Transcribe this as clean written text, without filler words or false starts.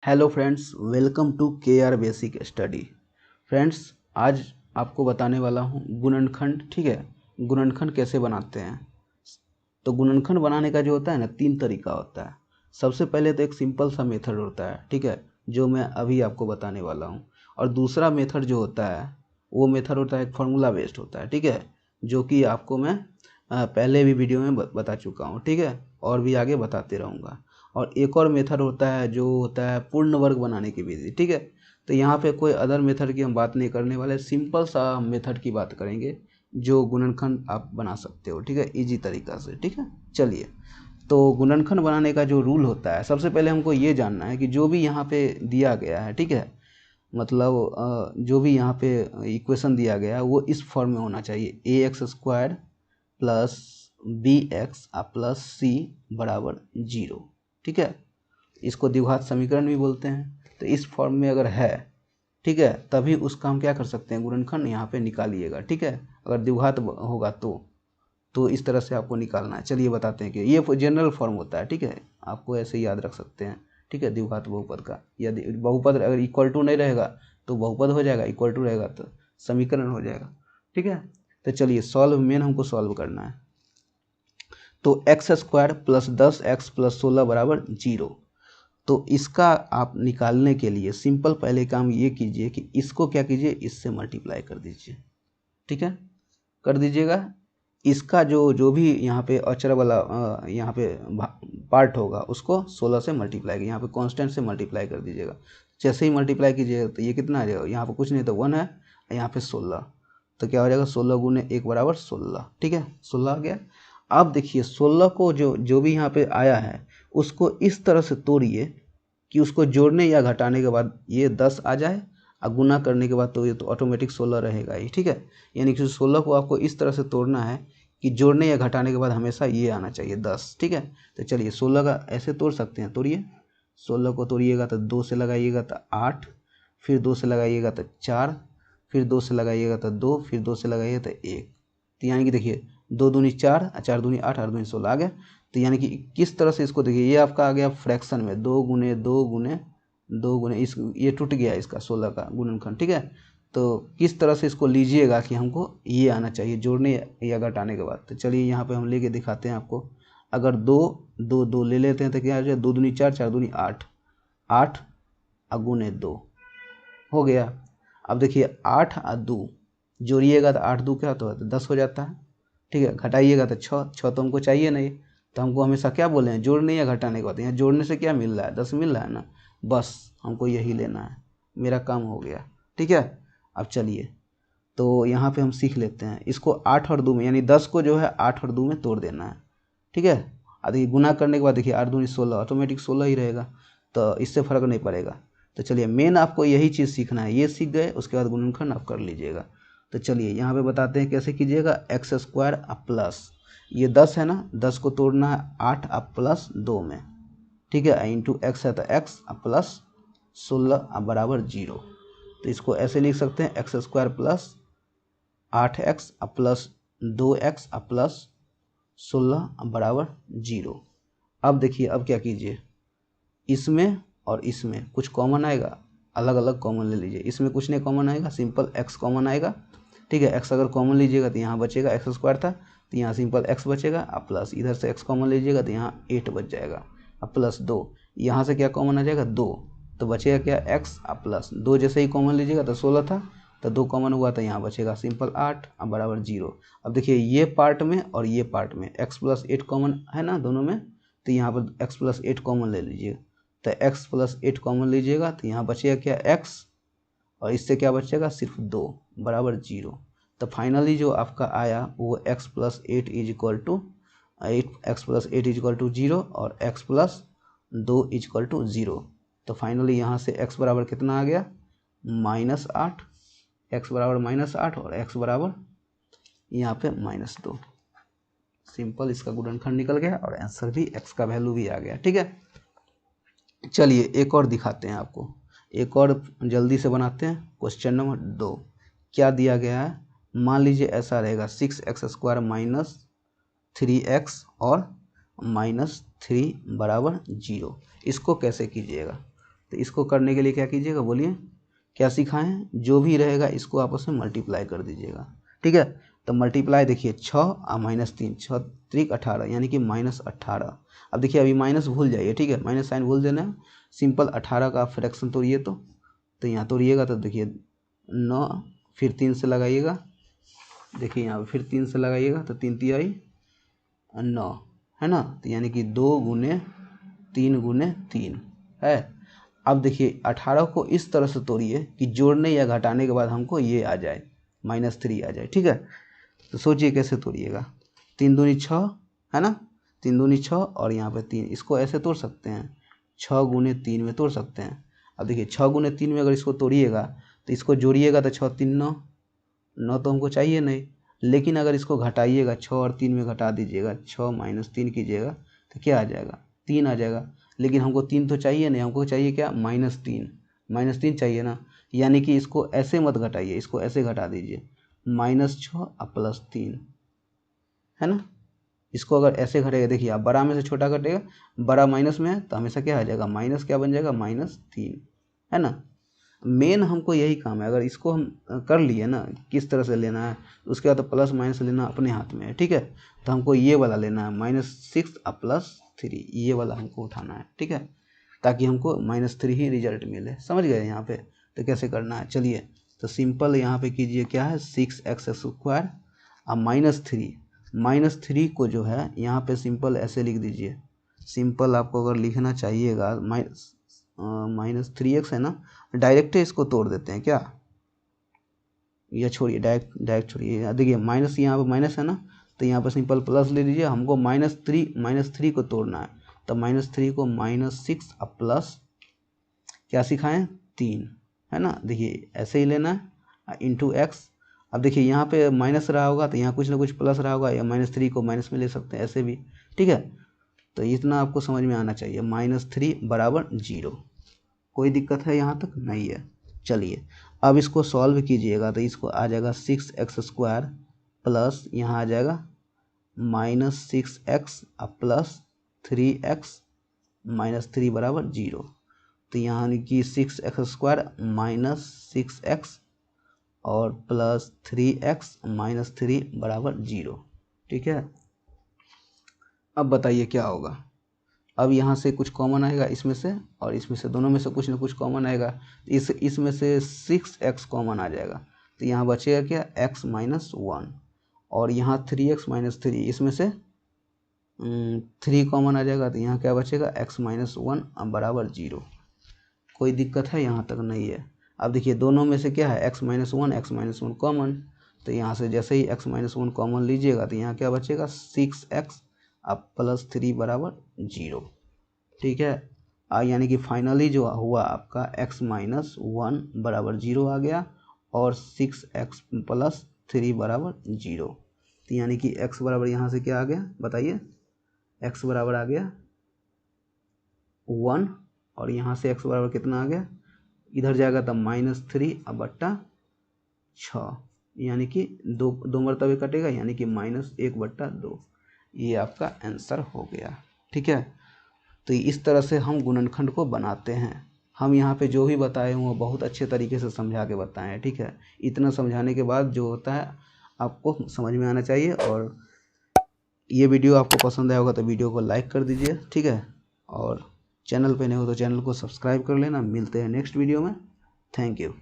Hello friends, welcome to के are basic study. Friends, आज आपको बताने वाला हूँ गुणनखंड। ठीक है, गुणनखंड कैसे बनाते हैं। तो गुणनखंड बनाने का जो होता है ना, 3 तरीका होता है। सबसे पहले तो एक सिंपल सा मेथड होता है, ठीक है, जो मैं अभी आपको बताने वाला हूँ। और दूसरा मेथड जो होता है वो मेथड होता है एक फार्मूला बेस्ड होता है, ठीक है, जो कि आपको मैं पहले भी वीडियो में बता चुका हूँ, ठीक है, और भी आगे बताते रहूँगा। और एक और मेथड होता है जो होता है पूर्ण वर्ग बनाने की विधि, ठीक है। तो यहाँ पे कोई अदर मेथड की हम बात नहीं करने वाले, सिंपल सा मेथड की बात करेंगे जो गुणनखंड आप बना सकते हो, ठीक है, इजी तरीका से, ठीक है। चलिए, तो गुणनखंड बनाने का जो रूल होता है, सबसे पहले हमको ये जानना है कि जो भी यहाँ पे दिया गया है, ठीक है, मतलब जो भी यहाँ पे इक्वेशन दिया गया है वो इस फॉर्म में होना चाहिए। A x square plus b x plus c बराबर 0, ठीक है। इसको द्विघात समीकरण भी बोलते हैं। तो इस फॉर्म में अगर है, ठीक है, तभी उसका हम क्या कर सकते हैं, गुणनखंड यहाँ पे निकालिएगा, ठीक है। अगर द्विघात होगा तो इस तरह से आपको निकालना है। चलिए बताते हैं कि ये जनरल फॉर्म होता है, ठीक है, आपको ऐसे ही याद रख सकते हैं, ठीक है, द्विघात बहुपद का। यदि बहुपद अगर इक्वल टू नहीं रहेगा तो बहुपद हो जाएगा, इक्वल टू रहेगा तो समीकरण हो जाएगा, ठीक है। तो चलिए सॉल्व, मेन हमको सॉल्व करना है। तो x square plus 10x plus 16 बराबर 0। तो इसका आप निकालने के लिए सिंपल पहले काम ये कीजिए कि इसको क्या कीजिए, इससे मल्टीप्लाई कर दीजिए, ठीक है, कर दीजिएगा। इसका जो भी यहाँ पे अचर वाला यहाँ पे पार्ट होगा उसको 16 से मल्टीप्लाई, यहाँ पे कांस्टेंट से मल्टीप्लाई कर दीजिएगा। जैसे ही मल्टीप्लाई कीजिएगा तो ये कितना आ जाएगा, यहाँ पे कुछ नहीं तो 1 है, यहाँ पे 16, तो क्या हो जाएगा 16 गुने 1 बराबर 16, ठीक है, 16 आ गया। अब देखिए 16 को जो जो भी यहाँ पे आया है उसको इस तरह से तोड़िए कि उसको जोड़ने या घटाने के बाद ये 10 आ जाए, और गुना करने के बाद तो ये तो ऑटोमेटिक 16 रहेगा ही, ठीक है। यानी कि 16 को आपको इस तरह से तोड़ना है कि जोड़ने या घटाने के बाद हमेशा ये आना चाहिए 10, ठीक है। तो चलिए 16 का ऐसे तोड़ सकते हैं, तोड़िए। 16 को तोड़िएगा तो 2 से लगाइएगा तो 8, फिर 2 से लगाइएगा तो 4, फिर 2 से लगाइएगा तो 2, फिर 2 से लगाइएगा तो 1। तो यानी कि देखिए 2 दूनी 4, 4 दूनी 8, 8 दूनी 16 आ गया। तो यानी कि किस तरह से इसको देखिए, ये आपका आ गया फ्रैक्शन में 2 गुने 2 गुने 2 गुने इस, ये टूट गया इसका 16 का गुणनखंड, ठीक है। तो किस तरह से इसको लीजिएगा कि हमको ये आना चाहिए जोड़ने या घटाने के बाद। तो चलिए यहाँ पे हम लेके दिखाते हैं आपको। अगर 2 2 2 ले लेते हैं तो क्या हो जाए, 2 दूनी 4, 4 दूनी 8, 8 गुने 2 हो गया। अब देखिए 8 और 2 जोड़िएगा तो 8 2 क्या होता है, तो 10 हो जाता है, ठीक है। घटाइएगा तो 6, 6 तो हमको चाहिए नहीं, तो हमको हमेशा क्या बोले हैं, जोड़ने या घटाने के बाद। यहाँ जोड़ने से क्या मिल रहा है, 10 मिल रहा है ना, बस हमको यही लेना है, मेरा काम हो गया, ठीक है। अब चलिए, तो यहाँ पे हम सीख लेते हैं इसको 8 और 2 में, यानी 10 को जो है 8 और 2 में तोड़ देना है, ठीक है। अब देखिए गुना करने के बाद देखिए 8 दूनी 16, ऑटोमेटिक 16 ही रहेगा, तो इससे फ़र्क नहीं पड़ेगा। तो चलिए मेन आपको यही चीज़ सीखना है, ये सीख गए उसके बाद गुणनखंड आप कर लीजिएगा। तो चलिए यहाँ पे बताते हैं कैसे कीजिएगा। एक्स स्क्वायर प्लस ये 10 है ना, 10 को तोड़ना है 8 प्लस 2 में, ठीक है, इंटू एक्स है तो एक्स प्लस 16 बराबर 0। तो इसको ऐसे लिख सकते हैं, x square plus 8x plus 2x plus 16 बराबर 0। अब देखिए, अब क्या कीजिए, इसमें और इसमें कुछ कॉमन आएगा, अलग अलग कॉमन ले लीजिए। इसमें कुछ नहीं कॉमन आएगा, सिंपल x कॉमन आएगा, ठीक है। x अगर कॉमन लीजिएगा तो यहाँ बचेगा, एक्स स्क्वायर था तो यहाँ सिंपल x बचेगा, अब प्लस इधर से x कॉमन लीजिएगा तो यहाँ 8 बच जाएगा, अब प्लस 2, यहाँ से क्या कॉमन आ जाएगा 2, तो बचेगा क्या x, अब प्लस 2 जैसे ही कॉमन लीजिएगा तो 16 था, तो 2 कॉमन हुआ तो यहाँ बचेगा सिंपल 8 अब बराबर 0। अब देखिए ये पार्ट में और ये पार्ट में x प्लस 8 कॉमन है ना दोनों में, तो यहाँ पर x प्लस 8 कॉमन ले लीजिए, तो x प्लस 8 कॉमन लीजिएगा तो यहाँ बचेगा क्या x, और इससे क्या बचेगा सिर्फ 2 बराबर 0। तो फाइनली जो आपका आया वो x plus 8 is equal to 0 और x plus 2 is equal to 0। तो फाइनली यहाँ से x बराबर कितना आ गया, -8, x बराबर -8 और x बराबर यहाँ पे -2। सिंपल इसका गुणनखंड निकल गया और आंसर भी x का वैल्यू भी आ गया, ठीक है। चलिए एक और दिखाते हैं आपको, एक और जल्दी से बनाते हैं। क्वेश्चन नंबर 2 क्या दिया गया है, मान लीजिए ऐसा रहेगा 6x स्क्वायर माइनस 3x और -3 बराबर 0। इसको कैसे कीजिएगा, तो इसको करने के लिए क्या कीजिएगा, बोलिए क्या सिखाएं, जो भी रहेगा इसको आपस में मल्टीप्लाई कर दीजिएगा, ठीक है। तो मल्टीप्लाई देखिए 6 और -3, 6 त्रिक 18 यानी कि -18। अब देखिए अभी माइनस भूल जाइए, ठीक है, माइनस साइन भूल देना है। सिंपल 18 का फ्रैक्शन तोड़िए, तो यहाँ तोड़िएगा तो देखिए 9, फिर 3 से लगाइएगा, देखिए यहाँ फिर 3 से लगाइएगा तो 3 तिहाई 9 है ना, तो यानी कि 2 गुने 3 गुने 3 है। अब देखिए 18 को इस तरह से तोड़िए कि जोड़ने या घटाने के बाद हमको ये आ जाए, -3 आ जाए, ठीक है। तो सोचिए कैसे तोड़िएगा, 3 दूनी 6 है ना, 3 दूनी 6 और यहाँ पे 3, इसको ऐसे तोड़ सकते हैं, 6 गुने 3 में तोड़ सकते हैं। अब देखिए 6 गुने 3 में अगर इसको तोड़िएगा तो इसको जोड़िएगा तो 6 3 9, 9 तो हमको चाहिए नहीं, लेकिन अगर इसको घटाइएगा 6 और 3 में घटा दीजिएगा, 6 - 3 कीजिएगा तो क्या आ जाएगा, 3 आ जाएगा। लेकिन हमको 3 तो चाहिए नहीं, हमको चाहिए क्या, -3 चाहिए ना, यानी कि इसको ऐसे मत घटाइए, इसको ऐसे घटा दीजिए, -6 और +3 है ना। इसको अगर ऐसे घटेगा, देखिए आप बड़ा में से छोटा घटेगा, बड़ा माइनस में है तो हमेशा क्या आ जाएगा, माइनस क्या बन जाएगा, -3 है ना। मेन हमको यही काम है, अगर इसको हम कर लिए ना किस तरह से लेना है, उसके बाद तो प्लस माइनस लेना अपने हाथ में है, ठीक है। तो हमको ये वाला लेना है -6 और +3, ये वाला हमको उठाना है, ठीक है, ताकि हमको -3 ही रिजल्ट मिले, समझ गए यहाँ पे। तो कैसे करना है, चलिए तो सिंपल यहाँ पे कीजिए, क्या है 6x² और -3 को जो है यहाँ पे सिंपल ऐसे लिख दीजिए। सिंपल आपको अगर लिखना चाहिएगा -3x है ना, डायरेक्ट इसको तोड़ देते हैं क्या, या छोड़िए डायरेक्ट छोड़िए, देखिए माइनस, यहाँ पे माइनस है ना, तो यहाँ पे सिंपल प्लस ले लीजिए। हमको -3 को तोड़ना है, तो -3 को -6 और प्लस क्या सिखाएं 3 है ना, देखिए ऐसे ही लेना है इंटू x। अब देखिए यहाँ पे माइनस रहा होगा तो यहाँ कुछ ना कुछ प्लस रहा होगा, या -3 को माइनस में ले सकते हैं ऐसे भी, ठीक है। तो इतना आपको समझ में आना चाहिए, -3 = 0, कोई दिक्कत है यहाँ तक, नहीं है। चलिए अब इसको सॉल्व कीजिएगा तो इसको आ जाएगा 6x² प्लस यहाँ आ जाएगा -6x प्लस 3x -3 = 0। तो यहाँ कि 6x² -6x और प्लस 3x -3 = 0, ठीक है। अब बताइए क्या होगा, अब यहाँ से कुछ कॉमन आएगा इसमें से, और इसमें से, दोनों में से कुछ ना कुछ कॉमन आएगा, इसमें से 6x कॉमन आ जाएगा, तो यहाँ बचेगा क्या, x - 1, और यहाँ 3x - 3, इसमें से 3 कॉमन आ जाएगा, तो यहाँ क्या बचेगा, x - 1 = 0। कोई दिक्कत है यहाँ तक, नहीं है। अब देखिए दोनों में से क्या है, x - 1 कॉमन, तो यहाँ से जैसे ही x - 1 कॉमन लीजिएगा तो यहाँ क्या बचेगा, 6x प्लस 3 = 0, ठीक है। यानी कि फाइनली जो हुआ आपका x - 1 = 0 आ गया, और 6x प्लस 3 = 0। तो यानी कि x बराबर यहाँ से क्या आ गया, बताइए, x बराबर आ गया 1, और यहाँ से x बराबर कितना आ गया, इधर जाएगा तब -3/6, यानी कि दो मरतबे कटेगा, यानी कि -1/2। ये आपका आंसर हो गया, ठीक है। तो इस तरह से हम गुणनखंड को बनाते हैं। हम यहाँ पे जो भी बताए हैं वो बहुत अच्छे तरीके से समझा के बताएं हैं, ठीक है। इतना समझाने के बाद जो होता है आपको समझ में आना चाहिए। और ये वीडियो आपको पसंद आया होगा तो वीडियो को लाइक कर दीजिए, ठीक है। और चैनल पे नए हो तो चैनल को सब्सक्राइब कर लेना। मिलते हैं नेक्स्ट वीडियो में, थैंक यू।